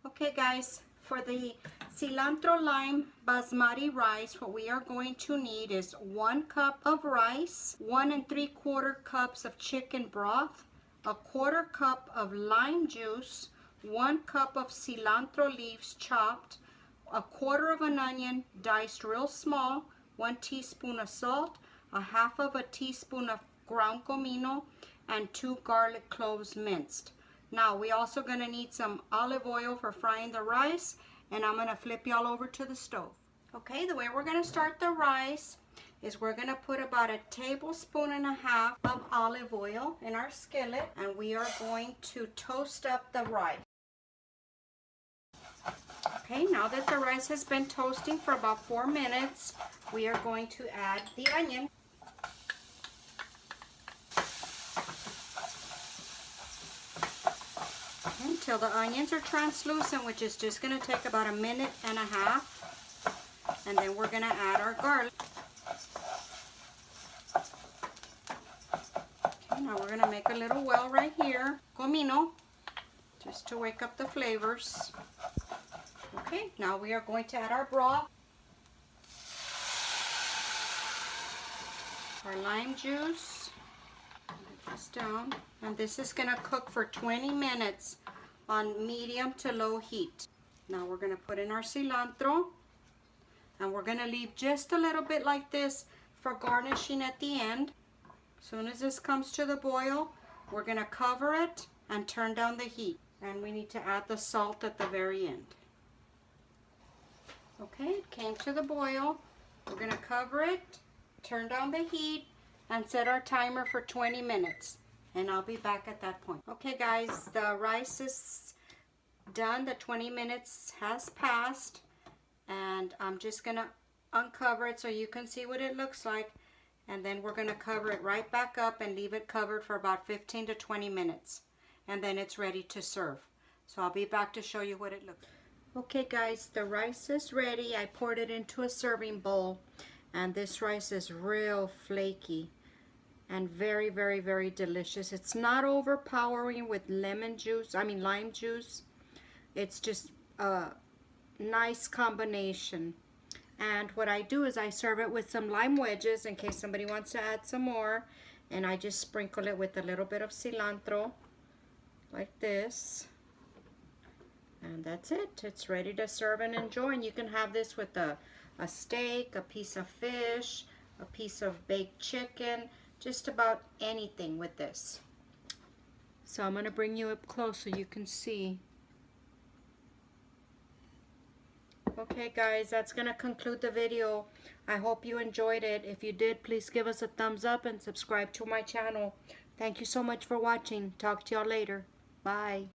Okay guys, for the cilantro-lime basmati rice, what we are going to need is 1 cup of rice, 1 3/4 cups of chicken broth, 1/4 cup of lime juice, 1 cup of cilantro leaves chopped, 1/4 of an onion diced real small, 1 teaspoon of salt, 1/2 of a teaspoon of ground comino, and 2 garlic cloves minced. Now we also going to need some olive oil for frying the rice, and I'm going to flip y'all over to the stove. Okay, the way we're going to start the rice is we're going to put about 1.5 tablespoons of olive oil in our skillet, and we are going to toast up the rice. Okay, now that the rice has been toasting for about 4 minutes, we are going to add the onion. Until the onions are translucent, which is just going to take about 1.5 minutes. And then we're going to add our garlic. Okay, now we're going to make a little well right here. Comino, just to wake up the flavors. Okay, now we are going to add our broth. Our lime juice. Put this down. And this is going to cook for 20 minutes on medium to low heat. Now we're going to put in our cilantro, and we're going to leave just a little bit like this for garnishing at the end. As soon as this comes to the boil, we're going to cover it and turn down the heat. And we need to add the salt at the very end. Okay, it came to the boil. We're going to cover it, turn down the heat, and set our timer for 20 minutes. And I'll be back at that point. Okay guys, the rice is done. The 20 minutes has passed, and I'm just gonna uncover it so you can see what it looks like, and then we're gonna cover it right back up and leave it covered for about 15 to 20 minutes, and then it's ready to serve. So I'll be back to show you what it looks like. Okay guys, the rice is ready. I poured it into a serving bowl, and this rice is real flaky and very, very, very delicious. It's not overpowering with lime juice. It's just a nice combination. And what I do is I serve it with some lime wedges in case somebody wants to add some more. And I just sprinkle it with a little bit of cilantro like this. And that's it. It's ready to serve and enjoy. And you can have this with a steak, a piece of fish, a piece of baked chicken, just about anything with this. So I'm going to bring you up close so you can see. Okay guys, that's going to conclude the video. I hope you enjoyed it. If you did, please give us a thumbs up and subscribe to my channel. Thank you so much for watching. Talk to y'all later. Bye.